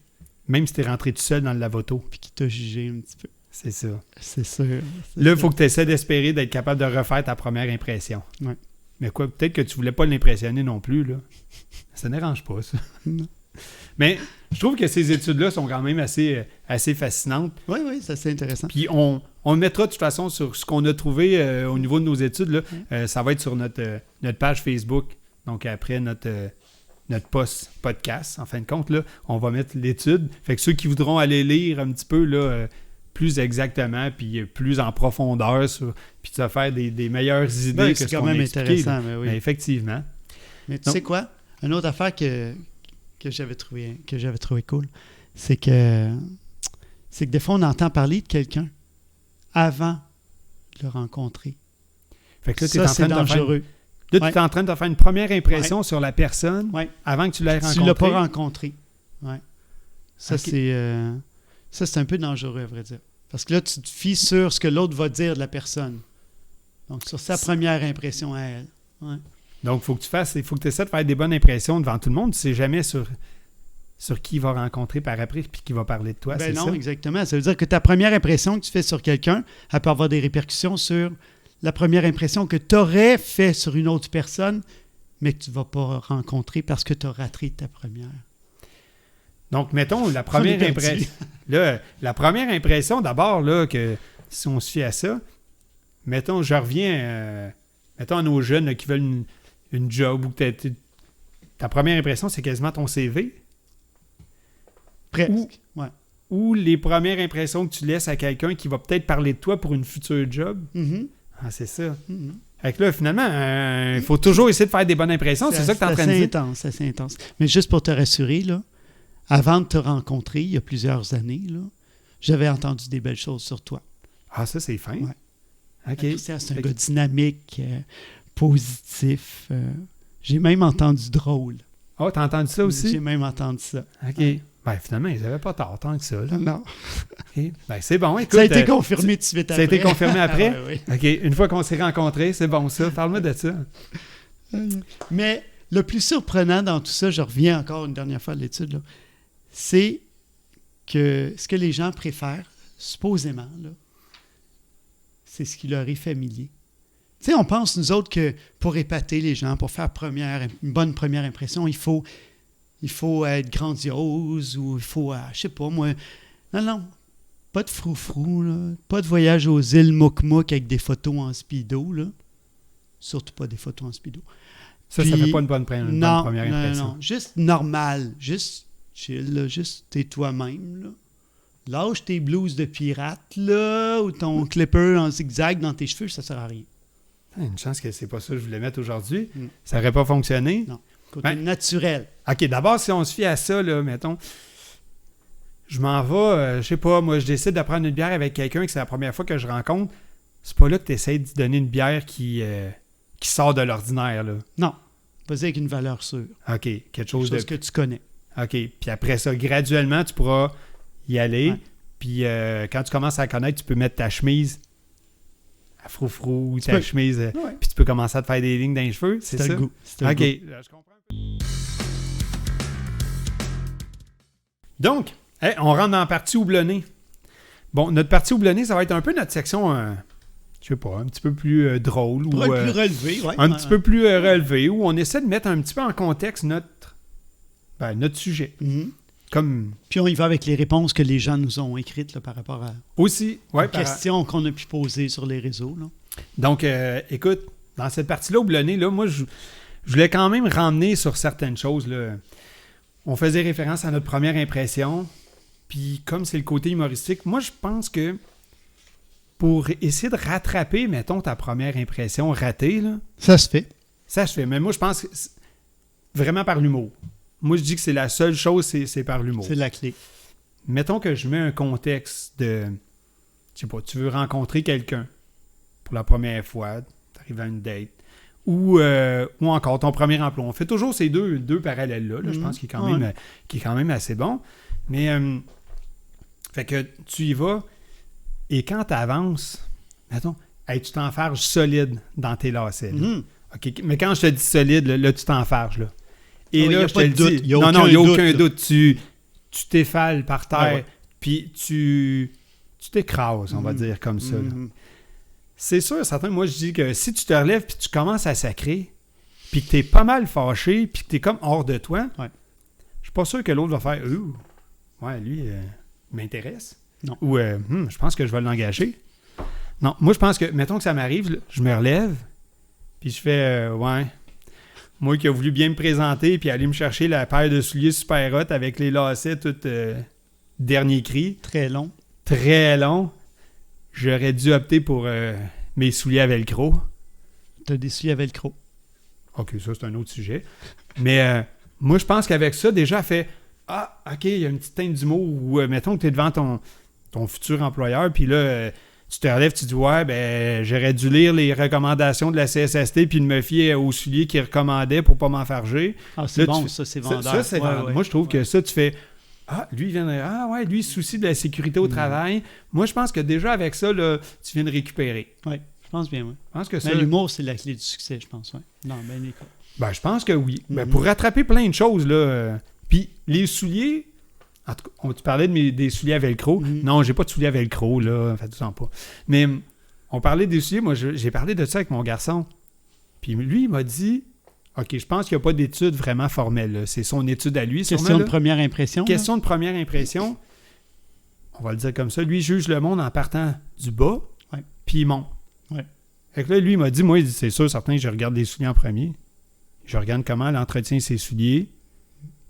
Même si t'es rentré tout seul dans le lave-auto. Puis qui t'a jugé un petit peu. C'est ça. C'est sûr. Là, il faut que tu essaies d'espérer d'être capable de refaire ta première impression. Ouais. Mais quoi, peut-être que tu voulais pas l'impressionner non plus, là. Ça ne dérange pas, ça. Non. Mais je trouve que ces études-là sont quand même assez fascinantes. Oui, ça c'est intéressant. Puis on le mettra de toute façon sur ce qu'on a trouvé au niveau de nos études. Là. Ça va être sur notre page Facebook. Donc après notre post podcast, en fin de compte, là, on va mettre l'étude. Fait que ceux qui voudront aller lire un petit peu là, plus exactement, puis plus en profondeur, puis se faire des meilleures idées que ce qu'on a expliqué. C'est quand même intéressant, mais oui. Mais effectivement. Mais tu sais quoi? Une autre affaire que j'avais trouvé cool, c'est que des fois, on entend parler de quelqu'un avant de le rencontrer. Fait que là, ça, c'est dangereux. Là, tu es en train de te faire une première impression sur la personne avant que tu l'aies rencontrée. Tu ne l'as pas rencontré. Ouais. Ça, c'est un peu dangereux, à vrai dire. Parce que là, tu te fies sur ce que l'autre va dire de la personne. Donc, sur sa première impression à elle. Ouais. Donc, il faut que tu essaies de faire des bonnes impressions devant tout le monde. Tu ne sais jamais sur qui il va rencontrer par après puis qui va parler de toi. Ben non, ça? Exactement. Ça veut dire que ta première impression que tu fais sur quelqu'un, elle peut avoir des répercussions sur la première impression que tu aurais fait sur une autre personne, mais que tu ne vas pas rencontrer parce que tu as raté ta première. Donc, mettons, la première impression. Là, la première impression, d'abord, là, que si on se fie à ça, mettons, je reviens, mettons à nos jeunes là, qui veulent une job ou que ta première impression, c'est quasiment ton CV. Presque, Ou les premières impressions que tu laisses à quelqu'un qui va peut-être parler de toi pour une future job. Ah, c'est ça. Fait que là, finalement, il faut toujours essayer de faire des bonnes impressions. C'est ça que tu es en train de dire. C'est assez intense. Mais juste pour te rassurer, là, avant de te rencontrer, il y a plusieurs années, là, j'avais entendu des belles choses sur toi. Ah, ça, c'est fin. Ouais. OK. Christian, c'est un gars dynamique, positif. J'ai même entendu drôle. Oh, t'as entendu ça aussi? J'ai même entendu ça. OK. Ben, finalement, ils n'avaient pas tort tant que ça. Là. Non. OK. Ben, c'est bon. Écoute, Ça a été confirmé tout de suite après. Ça a été confirmé après? Ah, oui. OK. Une fois qu'on s'est rencontrés, c'est bon ça. Parle-moi de ça. Mais le plus surprenant dans tout ça, je reviens encore une dernière fois à l'étude, là, c'est que ce que les gens préfèrent, supposément, là, c'est ce qui leur est familier. Tu sais, on pense, nous autres, que pour épater les gens, pour faire une bonne première impression, il faut être grandiose ou il faut, je sais pas, moi... Non, pas de froufrou, là, pas de voyage aux îles Mouk-Mouk avec des photos en speedo, là. Surtout pas des photos en speedo. Ça fait pas une bonne première impression. Non, juste normal, juste chill, là, juste t'es toi-même, là. Lâche tes blouses de pirate, là, ou ton clipper en zigzag dans tes cheveux, ça sert à rien. Une chance que c'est pas ça que je voulais mettre aujourd'hui. Ça n'aurait pas fonctionné. Non. Côté naturel. OK, d'abord, si on se fie à ça, là, mettons, je m'en vais, je sais pas, moi, je décide de prendre une bière avec quelqu'un que c'est la première fois que je rencontre. C'est pas là que tu essaies de donner une bière qui sort de l'ordinaire, là. Non. Vas-y avec une valeur sûre. OK, quelque chose que tu connais. OK, puis après ça, graduellement, tu pourras y aller. Ouais. Puis quand tu commences à la connaître, tu peux mettre ta chemise à froufrou, ta chemise, puis tu peux commencer à te faire des lignes dans les cheveux, c'est ça? Le goût. OK, je comprends. Donc, on rentre dans la partie houblonnée. Bon, notre partie houblonnée, ça va être un peu notre section, je sais pas, un petit peu plus drôle. Ou, plus relevé, oui. Un petit peu plus relevé, où on essaie de mettre un petit peu en contexte notre sujet. Mm-hmm. Comme... Puis on y va avec les réponses que les gens nous ont écrites là, par rapport à aussi, aux questions qu'on a pu poser sur les réseaux. Là. Donc, écoute, dans cette partie-là houblonnée, là, moi, je voulais quand même ramener sur certaines choses. Là. On faisait référence à notre première impression. Puis, comme c'est le côté humoristique, moi, je pense que pour essayer de rattraper, mettons, ta première impression ratée, là, ça se fait. Ça se fait. Mais moi, je pense que c'est vraiment par l'humour. Moi, je dis que c'est la seule chose, c'est par l'humour. C'est la clé. Mettons que je mets un contexte de... Je sais pas, tu veux rencontrer quelqu'un pour la première fois, tu arrives à une date, ou encore ton premier emploi. On fait toujours ces deux parallèles-là, je pense qu'il est quand même assez bon. Mais, fait que tu y vas, et quand tu avances, mettons, tu t'enfarges solide dans tes lacets. Okay, mais quand je te dis solide, là tu t'enfarges, là. Et là, je te le dis, il n'y a aucun doute. Tu t'effales par terre, puis tu t'écrases, on va dire comme ça. Là. C'est sûr, certain, moi je dis que si tu te relèves puis tu commences à sacrer, puis que tu es pas mal fâché, puis que tu es comme hors de toi, je suis pas sûr que l'autre va faire « ouais, lui, m'intéresse. » Non. Ou « je pense que je vais l'engager. » Non, moi je pense que, mettons que ça m'arrive, là, je me relève, puis je fais « ouais. » Moi qui ai voulu bien me présenter puis aller me chercher la paire de souliers super hot avec les lacets tout dernier cri. Très long. Très long. J'aurais dû opter pour mes souliers à velcro. Tu as des souliers à velcro. OK, ça c'est un autre sujet. Mais moi je pense qu'avec ça, déjà, fait « Ah, OK, il y a une petite teinte d'humour où, mettons que tu es devant ton futur employeur, puis là... tu te relèves, tu dis « Ouais, ben j'aurais dû lire les recommandations de la CSST puis de me fier aux souliers qu'ils recommandaient pour pas m'enfarger. » Ah, c'est là, bon, ça, c'est vendeur. Ça, c'est vendeur. Moi, je trouve que ça, tu fais « Ah, lui, il vient de... Ah, ouais, lui, il se soucie de la sécurité au travail. » Moi, je pense que déjà, avec ça, là, tu viens de récupérer. Oui, je pense bien, oui. Je pense que mais l'humour, c'est la clé du succès, je pense, oui. Non, ben, écoute. Ben, je pense que oui. Ben, pour rattraper plein de choses, là... Puis, les souliers... En tout cas, tu parlais des souliers à velcro. Non, j'ai pas de souliers à velcro, là. Faites-en pas. Mais on parlait des souliers. Moi, j'ai parlé de ça avec mon garçon. Puis lui, il m'a dit OK, je pense qu'il n'y a pas d'étude vraiment formelle. Là. C'est son étude à lui. Question sûrement, de là. première impression. Question de première impression. On va le dire comme ça. Lui, il juge le monde en partant du bas, Ouais. puis il monte. Ouais. Fait que là, lui, il m'a dit, moi, il dit, c'est sûr, certain, je regarde les souliers en premier. Je regarde comment elle entretient ses souliers,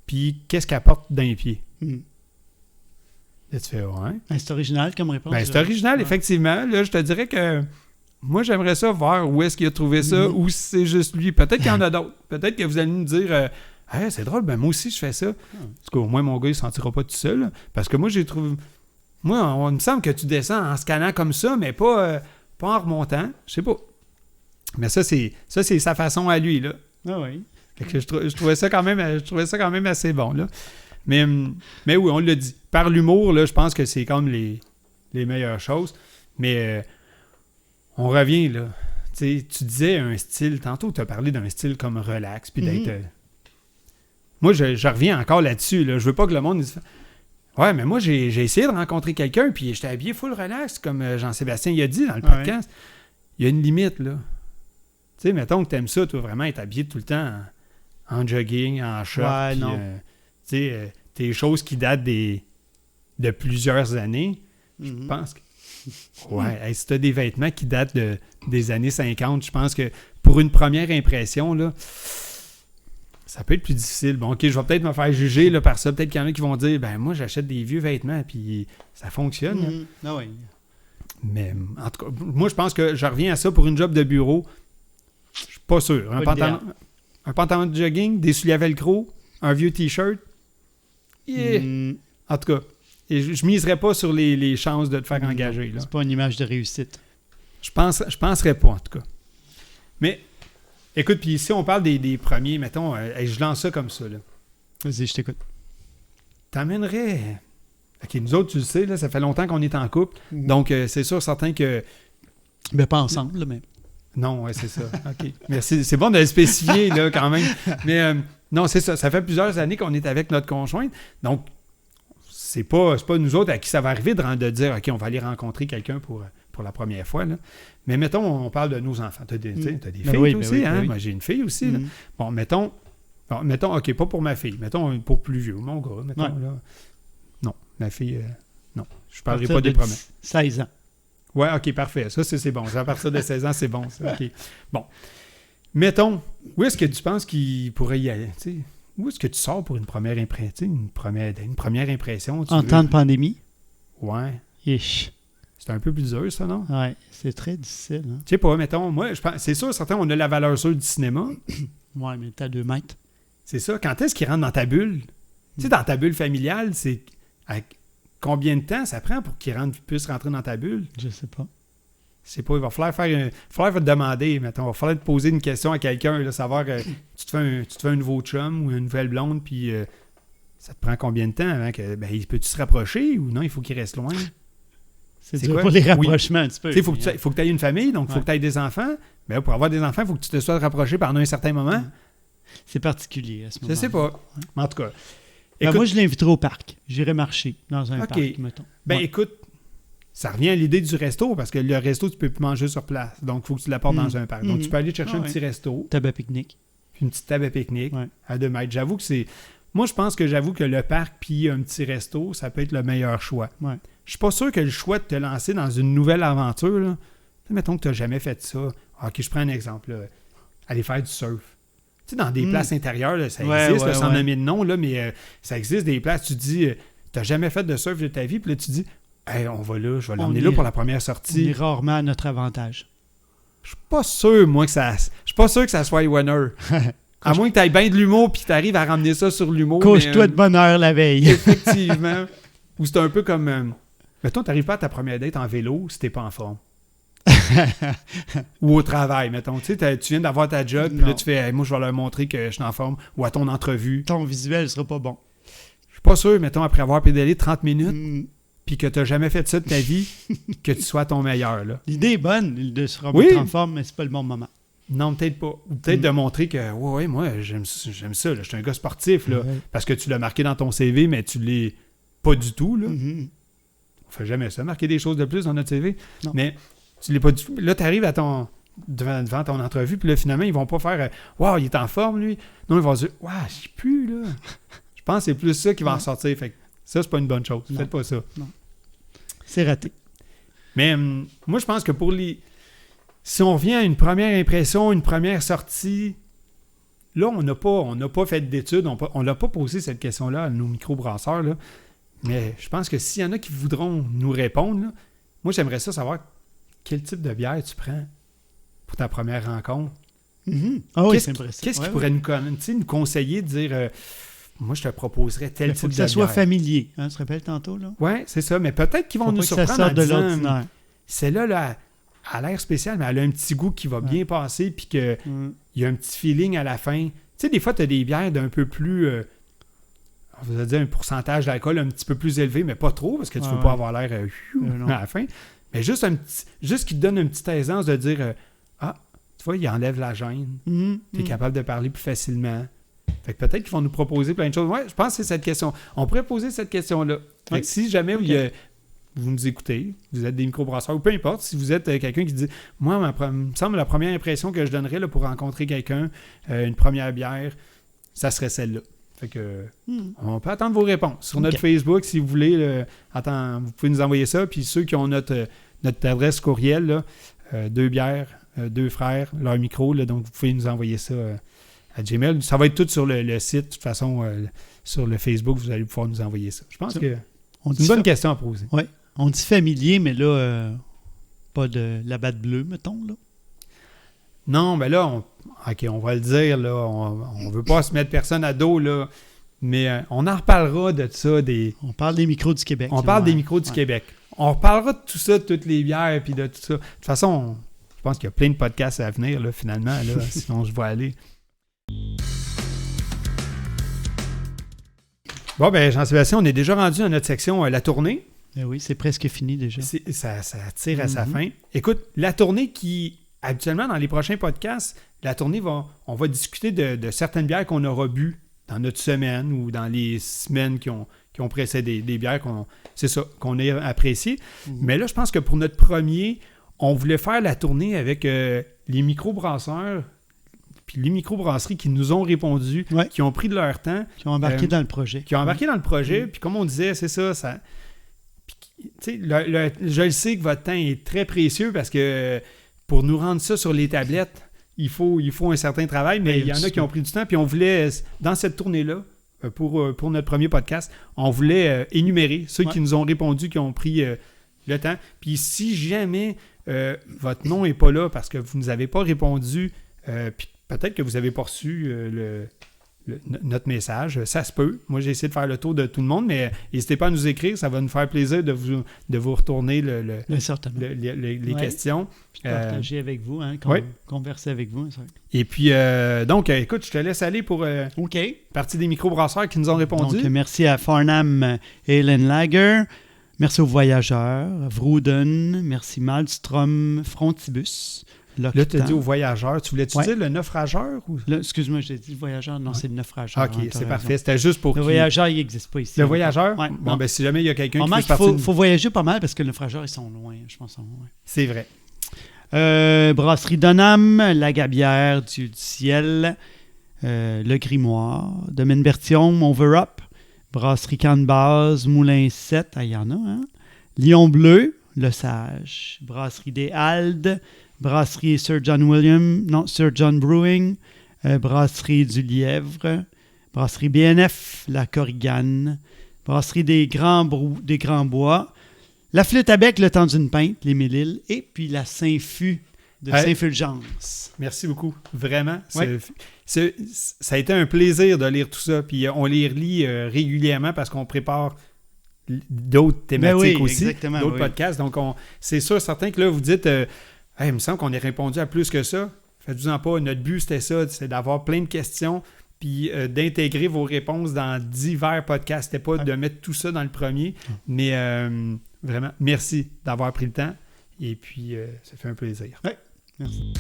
puis qu'est-ce qu'elle porte dans les pieds. Là, tu fais, ouais. Ben, c'est original comme réponse. Ben, c'est original, effectivement. Là, je te dirais que moi, j'aimerais ça voir où est-ce qu'il a trouvé ça, ou si c'est juste lui. Peut-être qu'il y en a d'autres. Peut-être que vous allez me dire, hey, c'est drôle, ben moi aussi, je fais ça. Parce qu'au moins, mon gars, il ne se sentira pas tout seul. Là. Parce que moi, j'ai trouvé... Moi, il me semble que tu descends en scannant comme ça, mais pas en remontant. Je sais pas. Mais ça, c'est sa façon à lui, là. Ah oui. Fait que je trouvais ça quand même assez bon, là. Mais oui, on l'a dit. Par l'humour, là, je pense que c'est comme les meilleures choses. Mais on revient, là. Tu disais un style, tantôt, tu as parlé d'un style comme relax, puis d'être... Moi, je reviens encore là-dessus, là. Je veux pas que le monde... Ouais, mais moi, j'ai essayé de rencontrer quelqu'un, puis j'étais habillé full relax, comme Jean-Sébastien il a dit dans le podcast. Il y a une limite, là. Tu sais, mettons que t'aimes ça, toi, vraiment être habillé tout le temps en jogging, en short, puis, tu sais, des choses qui datent de plusieurs années. Je pense que... Ouais, hey, si t'as des vêtements qui datent des années 50, je pense que pour une première impression, là, ça peut être plus difficile. Bon, OK, je vais peut-être me faire juger là, par ça. Peut-être qu'il y en a qui vont dire, ben moi, j'achète des vieux vêtements, puis ça fonctionne. Ah oui. Mais en tout cas, moi, je pense que je reviens à ça pour une job de bureau. Je suis pas sûr. Un pantalon de jogging, des souliers à velcro, un vieux T-shirt. Yeah. En tout cas, et je miserais pas sur les chances de te faire engager. Là. C'est pas une image de réussite. Je penserais pas, en tout cas. Mais, écoute, puis ici, on parle des premiers, mettons, je lance ça comme ça. Là. Vas-y, je t'écoute. T'amènerais... OK, nous autres, tu le sais, là, ça fait longtemps qu'on est en couple. Donc, c'est sûr, certain que... Mais pas ensemble, là, mais... Non, ouais, c'est ça. OK. Merci. C'est bon de le spécifier, là, quand même. Mais non, c'est ça. Ça fait plusieurs années qu'on est avec notre conjointe. Donc, c'est pas nous autres à qui ça va arriver de dire, OK, on va aller rencontrer quelqu'un pour la première fois. Là. Mais mettons, on parle de nos enfants. T'as des filles aussi, hein? Moi, j'ai une fille aussi. Là. Bon, mettons, OK, pas pour ma fille. Mettons pour plus vieux. Mon gars, mettons, là. Non, ma fille, non. Je parlerai pas des premiers. 16 ans. Ouais, OK, parfait. Ça, c'est bon. À partir de 16 ans, c'est bon. Ça. OK. Bon. Mettons, où est-ce que tu penses qu'il pourrait y aller? T'sais? Où est-ce que tu sors pour une première impression? Une première impression? En temps de pandémie? Ouais. Ish. C'est un peu plus dur, ça, non? Ouais, c'est très difficile. Hein? Tu sais pas, mettons, moi, je pense, c'est sûr, certain, on a la valeur sûre du cinéma. Ouais, mais t'as 2 mètres. C'est ça. Quand est-ce qu'il rentre dans ta bulle? Tu sais, dans ta bulle familiale, c'est... Combien de temps ça prend pour qu'il puisse rentrer dans ta bulle? Je sais pas. Je sais pas, il va falloir te demander, mettons, il va falloir te poser une question à quelqu'un, là, savoir, tu te fais un nouveau chum ou une nouvelle blonde, puis ça te prend combien de temps avant que, peux-tu se rapprocher ou non, il faut qu'il reste loin? C'est dur pour les rapprochements un petit peu. Il faut que tu aies une famille, donc il faut que tu aies des enfants. Mais pour avoir des enfants, il faut que tu te sois rapproché pendant un certain moment. C'est particulier à ce moment-là. Je sais pas. En tout cas. Écoute, moi, je l'inviterai au parc. J'irai marcher dans un parc, mettons. Écoute, ça revient à l'idée du resto, parce que le resto, tu peux plus manger sur place. Donc, il faut que tu l'apportes dans un parc. Donc, tu peux aller chercher un petit resto. Table à pique-nique. Une petite table à pique-nique à 2 mètres. J'avoue que c'est... Moi, je pense que le parc puis un petit resto, ça peut être le meilleur choix. Ouais. Je suis pas sûr que le choix de te lancer dans une nouvelle aventure, là, mettons que tu n'as jamais fait ça. OK, je prends un exemple. Là. Aller faire du surf. Tu sais, dans des places intérieures, là, ça existe, sans nommer de nom, là, mais ça existe des places, tu dis, tu n'as jamais fait de surf de ta vie, puis là, tu dis, hey, on va là, je vais l'emmener là pour la première sortie. On est rarement à notre avantage. Je suis pas sûr, moi, que ça... Je suis pas sûr que ça soit winner. À moins que tu aies bien de l'humour, puis tu arrives à ramener ça sur l'humour. Couche-toi de bonne heure la veille. Effectivement. Ou c'est un peu comme... mettons, tu n'arrives pas à ta première date en vélo si t'es pas en forme. Ou au travail, mettons. Tu sais, tu viens d'avoir ta job, puis là, tu fais hey, moi, je vais leur montrer que je suis en forme. Ou à ton entrevue. Ton visuel sera pas bon. Je suis pas sûr, mettons, après avoir pédalé 30 minutes, puis que tu n'as jamais fait ça de ta vie, que tu sois ton meilleur. Là. L'idée est bonne de se remettre en forme, mais c'est pas le bon moment. Non, peut-être pas. Ou peut-être de montrer que, ouais, moi, j'aime ça. Là. Je suis un gars sportif, là, parce que tu l'as marqué dans ton CV, mais tu l'es pas du tout. Là. On fait jamais ça, marquer des choses de plus dans notre CV. Non. Mais tu l'es pas du tout. Là, tu arrives à ton devant ton entrevue, puis là, finalement, ils vont pas faire « Wow, il est en forme, lui! » Non, ils vont dire « Wow, je sais plus, là! » Je pense que c'est plus ça qui va en sortir. Fait que ça, c'est pas une bonne chose. Non. Faites pas ça. Non. C'est raté. Mais moi, je pense que pour les... Si on revient à une première impression, une première sortie, là, on n'a pas fait d'études, on l'a pas posé cette question-là à nos microbrasseurs, là. Mais je pense que s'il y en a qui voudront nous répondre, là, moi, j'aimerais ça savoir quel type de bière tu prends pour ta première rencontre. Mm-hmm. Ah oui, c'est impressionnant. Qu'est-ce qui pourrait nous conseiller de dire moi, je te proposerais tel type de bière. Il faut que ça soit familier. Hein, tu te rappelles tantôt, là? Oui, c'est ça. Mais peut-être qu'ils vont nous surprendre ça sorte en de disant, l'ordinaire. Celle-là, là, elle a l'air spéciale, mais elle a un petit goût qui va bien passer, puis qu'il y a un petit feeling à la fin. Tu sais, des fois, tu as des bières d'un peu plus... on va dire un pourcentage d'alcool un petit peu plus élevé, mais pas trop, parce que tu ne veux pas avoir l'air à la fin. Mais juste qui te donne une petite aisance de dire tu vois, il enlève la gêne. Tu es capable de parler plus facilement. Fait que peut-être qu'ils vont nous proposer plein de choses. Ouais, je pense que c'est cette question. On pourrait poser cette question-là. Fait que si jamais vous nous écoutez, vous êtes des microbrasseurs, ou peu importe, si vous êtes quelqu'un qui dit moi, il me semble la première impression que je donnerais là, pour rencontrer quelqu'un, une première bière, ça serait celle-là. Fait que on peut attendre vos réponses. Sur notre Facebook, si vous voulez, vous pouvez nous envoyer ça. Puis ceux qui ont notre adresse courriel, là, 2 bières, 2 frères, leur micro, là, donc vous pouvez nous envoyer ça à Gmail. Ça va être tout sur le site. De toute façon, sur le Facebook, vous allez pouvoir nous envoyer ça. Je pense que c'est une bonne question à poser. Oui. On dit familier, mais là, pas de la batte bleue, mettons, là. Non, mais là, on va le dire, là, on veut pas se mettre personne à dos, là, mais on en reparlera de ça. On parle des micros du Québec. On parle des micros du Québec. On reparlera de tout ça, de toutes les bières, puis de tout ça. De toute façon, je pense qu'il y a plein de podcasts à venir, là, finalement, là, sinon je vais aller. Bon, ben Jean-Sébastien, on est déjà rendu à notre section La tournée. Oui, c'est presque fini déjà. Ça tire à sa fin. Écoute, la tournée qui... Habituellement, dans les prochains podcasts, la tournée on va discuter de certaines bières qu'on aura bu dans notre semaine ou dans les semaines qui ont précédé, des bières qu'on a appréciées. Mais là, je pense que pour notre premier, on voulait faire la tournée avec les microbrasseurs puis les microbrasseries qui nous ont répondu, qui ont pris de leur temps. Qui ont embarqué dans le projet. Qui ont embarqué dans le projet. Puis comme on disait, c'est ça. Je le sais que votre temps est très précieux parce que pour nous rendre ça sur les tablettes, il faut un certain travail, mais il y en a qui ont pris du temps. Puis on voulait, dans cette tournée-là, pour notre premier podcast, on voulait énumérer ceux qui nous ont répondu, qui ont pris le temps. Puis si jamais votre nom n'est pas là parce que vous ne nous avez pas répondu, puis peut-être que vous n'avez pas reçu notre message, ça se peut. Moi, j'ai essayé de faire le tour de tout le monde, mais n'hésitez pas à nous écrire, ça va nous faire plaisir de vous retourner les questions. Puis partager avec vous, converser avec vous. Ça. Et puis, donc, écoute, je te laisse aller pour partie des microbrasseurs qui nous ont répondu. Donc, merci à Farnham Helen Lager, merci aux voyageurs, Vrouden, merci Malmstrom, Frontibus. Là, tu as dit aux voyageurs. Tu voulais-tu dire le naufrageur? Ou... Excuse-moi, j'ai dit le voyageur. Non, c'est le naufrageur. OK, c'est parfait. C'était juste pour... Le voyageur, il n'existe pas ici. Le voyageur? Ouais, bon, ben si jamais il y a quelqu'un qui fait partie... Il faut voyager pas mal parce que le naufrageur, ils sont loin, je pense. C'est vrai. Brasserie Donham, La Gabière, Dieu du ciel, Le Grimoire, Domaine Berthiaume, Over-Up, Brasserie Canne-Base, Moulin 7, il y en a, hein? Lion Bleu, Le Sage, Brasserie des Haldes, Brasserie Sir John Brewing, Brasserie du Lièvre, Brasserie BNF, La Corrigane, Brasserie des Grands Bois, La Flûte à bec, Le Temps d'une Pinte, Les Mille-Îles, et puis la Saint-Fu de Saint-Fulgence. Merci beaucoup, vraiment. Ça a été un plaisir de lire tout ça, puis on les relit régulièrement parce qu'on prépare d'autres thématiques aussi, d'autres podcasts. Donc, c'est sûr, certain que là, vous dites... il me semble qu'on ait répondu à plus que ça. Faites-vous-en pas. Notre but, c'était ça, c'est d'avoir plein de questions puis d'intégrer vos réponses dans divers podcasts. C'était pas de mettre tout ça dans le premier. Mais vraiment, merci d'avoir pris le temps. Et puis, ça fait un plaisir. Oui, merci.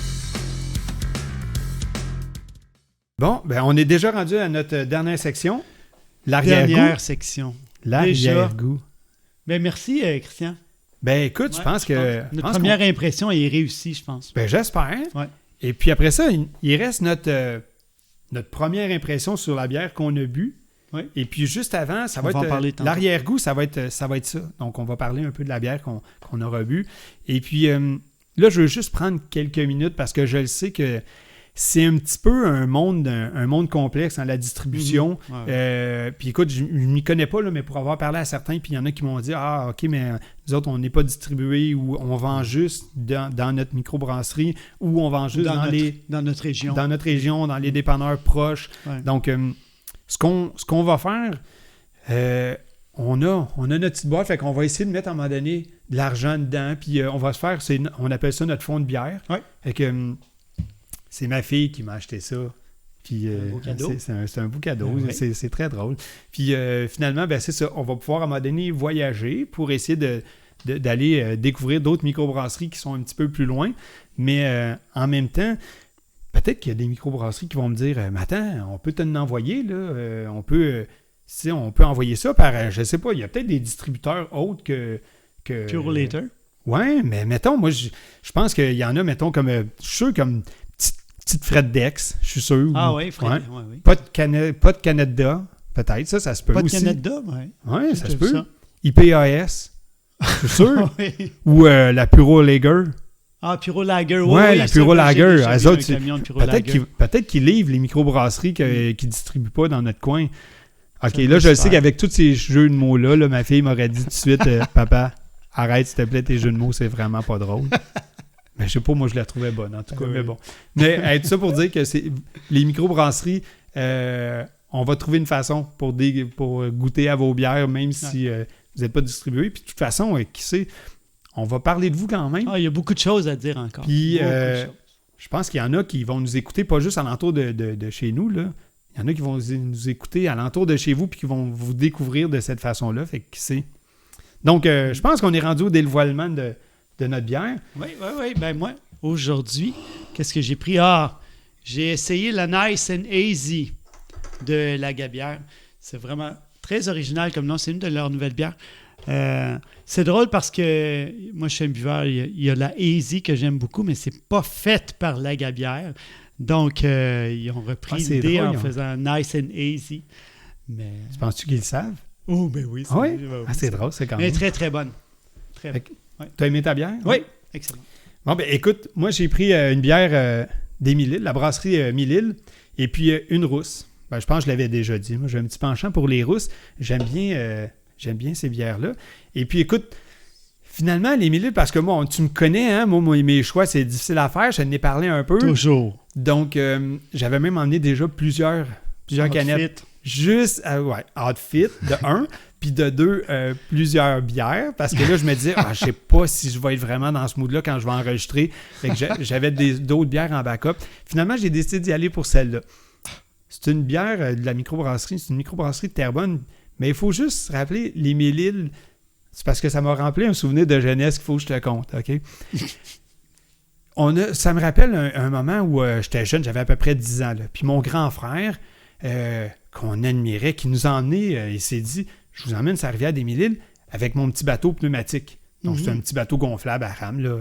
Bon, ben on est déjà rendu à notre dernière section. L'arrière-goût. Dernière section. L'arrière-goût. Ben merci, Christian. Ben écoute, je pense que... Notre première impression est réussie, je pense. Ben j'espère. Ouais. Et puis après ça, il reste notre première impression sur la bière qu'on a bu. Oui. Et puis juste avant, ça On va va en parler être tantôt. l'arrière-goût, ça va être ça. Donc on va parler un peu de la bière qu'on aura bu. Et puis là, je veux juste prendre quelques minutes parce que je le sais que c'est un petit peu un monde complexe dans la distribution. Puis écoute, je ne m'y connais pas, là, mais pour avoir parlé à certains, puis il y en a qui m'ont dit « Ah, OK, mais nous autres, on n'est pas distribué ou on vend juste dans notre microbrasserie ou on vend juste dans notre région. Dans notre région, dans les dépanneurs proches. Ouais. Donc, ce qu'on va faire, on a notre petite boîte, fait qu'on va essayer de mettre à un moment donné de l'argent dedans, puis on va se faire, on appelle ça notre fond de bière. Ouais. Fait que c'est ma fille qui m'a acheté ça. Puis, un beau cadeau. C'est un beau cadeau. Ouais. C'est très drôle. Puis finalement, ben, c'est ça. On va pouvoir à un moment donné voyager pour essayer d'aller découvrir d'autres microbrasseries qui sont un petit peu plus loin. Mais en même temps, peut-être qu'il y a des microbrasseries qui vont me dire mais attends, on peut te l'envoyer, là. On peut envoyer ça par, je sais pas, il y a peut-être des distributeurs autres que Pure Later. Ouais, mais mettons, moi, je pense qu'il y en a, mettons, comme, je suis sûr, comme petite Fred Dex, je suis sûr. Ah oui, Fred. Ouais. Oui. Pas de Canada, peut-être, ça se peut Pas de aussi. Canada, oui. Oui, ça se peut. Ça. IPAS, je suis sûr. Oui. Ou la Puro Lager. Ah, Puro Lager, Ouais, la Puro Lager. Eux autres, peut-être peut-être qu'ils livrent les microbrasseries qui ne distribuent pas dans notre coin. OK, Ça là, je sais qu'avec tous ces jeux de mots-là, ma fille m'aurait dit tout de suite, papa, arrête, s'il te plaît, tes jeux de mots, c'est vraiment pas drôle. Mais je sais pas, moi, je la trouvais bonne, en tout cas, mais bon. Mais tout ça pour dire que les microbrasseries, on va trouver une façon pour goûter à vos bières, même si vous n'êtes pas distribué. Puis de toute façon, qui sait, on va parler de vous quand même. Ah, il y a beaucoup de choses à dire encore. Puis je pense qu'il y en a qui vont nous écouter, pas juste alentour de chez nous, là. Il y en a qui vont nous écouter alentour de chez vous puis qui vont vous découvrir de cette façon-là. Fait que qui sait. Donc, je pense qu'on est rendu au dévoilement de notre bière. Oui. Ben moi, aujourd'hui, qu'est-ce que j'ai pris? Ah, j'ai essayé la Nice and Easy de la Gabière. C'est vraiment très original comme nom. C'est une de leurs nouvelles bières. C'est drôle parce que moi, je suis un buveur. Il y a la Easy que j'aime beaucoup, mais c'est pas faite par la Gabière. Donc, ils ont repris l'idée en faisant Nice and Easy. Mais... Tu penses-tu qu'ils le savent? Oh, ben oui. Oui? C'est drôle, c'est quand même. Mais très, très bonne. Très bonne. Tu as aimé ta bière? Oui, excellent. Bon, ben écoute, moi, j'ai pris une bière des Mille-Îles, la brasserie Mille-Îles, et puis une rousse. Ben, je pense que je l'avais déjà dit. Moi, j'ai un petit penchant pour les rousses. J'aime bien ces bières-là. Et puis, écoute, finalement, les Mille-Îles, parce que moi, tu me connais, hein, moi, mes choix, c'est difficile à faire. Je t'en ai parlé un peu. Toujours. Donc, j'avais même emmené déjà plusieurs canettes. Juste, outfit, de 1, puis de 2, plusieurs bières, parce que là, je me disais, je sais pas si je vais être vraiment dans ce mood-là quand je vais enregistrer. Fait que j'avais d'autres bières en backup. Finalement, j'ai décidé d'y aller pour celle-là. C'est une bière de la microbrasserie, c'est une microbrasserie de Terrebonne, mais il faut juste se rappeler, les Mille-Îles, c'est parce que ça m'a rempli un souvenir de jeunesse qu'il faut que je te conte, OK? Ça me rappelle un moment où j'étais jeune, j'avais à peu près 10 ans, là. Puis mon grand frère, qu'on admirait, qui nous a emmenés, il s'est dit, je vous emmène sur la rivière des Mille-Îles avec mon petit bateau pneumatique. Donc, c'est un petit bateau gonflable à rame, là.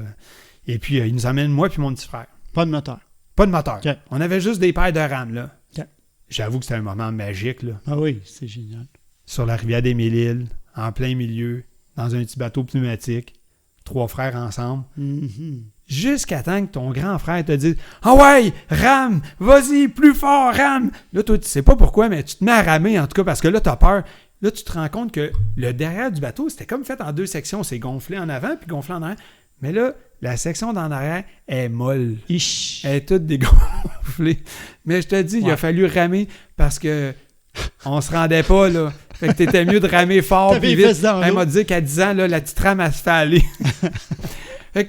Et puis, il nous emmène, moi puis mon petit frère. Pas de moteur. Pas de moteur. Okay. On avait juste des paires de rames, là. Okay. J'avoue que c'était un moment magique, là. Ah oui, c'est génial. Sur la rivière des Mille-Îles, en plein milieu, dans un petit bateau pneumatique, 3 frères ensemble. Mm-hmm. Jusqu'à temps que ton grand frère te dise « Ah ouais, rame! Vas-y, plus fort, rame! » Là, toi, tu sais pas pourquoi, mais tu te mets à ramer, en tout cas, parce que là, tu as peur. Là, tu te rends compte que le derrière du bateau, c'était comme fait en 2 sections. C'est gonflé en avant puis gonflé en arrière. Mais là, la section d'en arrière est molle. Ich. Elle est toute dégonflée. Mais je te dis, il a fallu ramer parce que on se rendait pas, là. Fait que t'étais mieux de ramer fort puis vite. Elle m'a dit qu'à 10 ans, là, la petite rame, elle se fait aller. Fait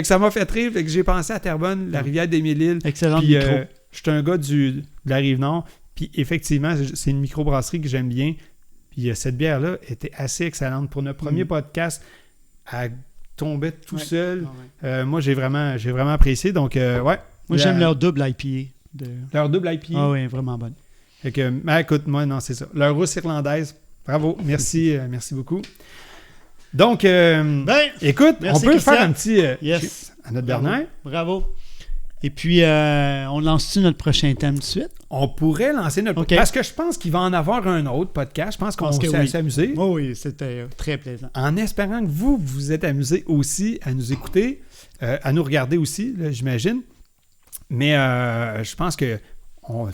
que ça m'a fait rire. Fait que j'ai pensé à Terrebonne, la rivière des Mille-Îles. Excellent puis, micro. Je suis un gars de la Rive-Nord. Puis effectivement, c'est une microbrasserie que j'aime bien. Puis cette bière-là était assez excellente. Pour notre premier podcast, elle tombait tout seul. Moi, j'ai vraiment apprécié. Donc, ouais. Moi, j'aime leur double IPA. Leur double IPA? Ah oui, vraiment bonne. Fait que, écoute, moi, non, c'est ça. Leur rousse irlandaise. Bravo. Merci, merci beaucoup. Donc, écoute, merci, on peut Christian. faire un petit... Yes. À notre Bravo. dernière. Bravo. Et puis, on lance-tu notre prochain thème tout de suite? On pourrait lancer notre... OK. Parce que je pense qu'il va en avoir un autre podcast. Je pense qu'on pense que s'est oui. amusé. Oh oui, c'était très plaisant. En espérant que vous vous êtes amusés aussi à nous écouter, à nous regarder aussi, là, j'imagine. Mais je pense que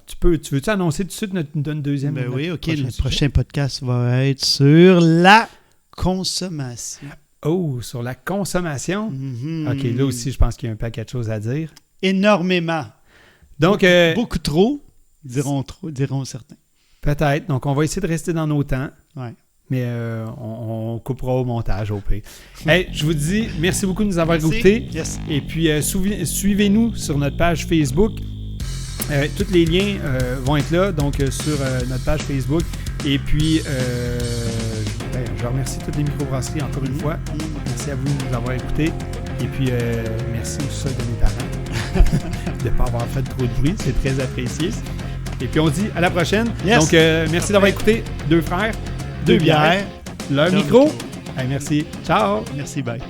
tu veux-tu annoncer tout de suite notre deuxième? Ben oui, notre OK. Le sujet? prochain podcast va être sur la consommation. Oh, sur la consommation. Mhm. OK, là aussi, je pense qu'il y a un paquet de choses à dire. Énormément. Donc, Beaucoup trop, diront certains. peut-être. Donc, on va essayer de rester dans nos temps. Ouais. Mais on coupera au montage, au pire. Hey, je vous dis merci beaucoup de nous avoir écoutés. Yes. Et puis, suivez-nous sur notre page Facebook. Tous les liens vont être là, donc sur notre page Facebook. Et puis, je remercie toutes les microbrasseries encore une fois. Merci à vous de nous avoir écoutés. Et puis, merci au sol de mes parents de ne pas avoir fait trop de bruit. C'est très apprécié. Et puis, on dit à la prochaine. Yes. Donc, merci d'avoir écouté Deux frères, Deux bières. leur Leur micro. micro. Hey, merci. Ciao. Merci, bye.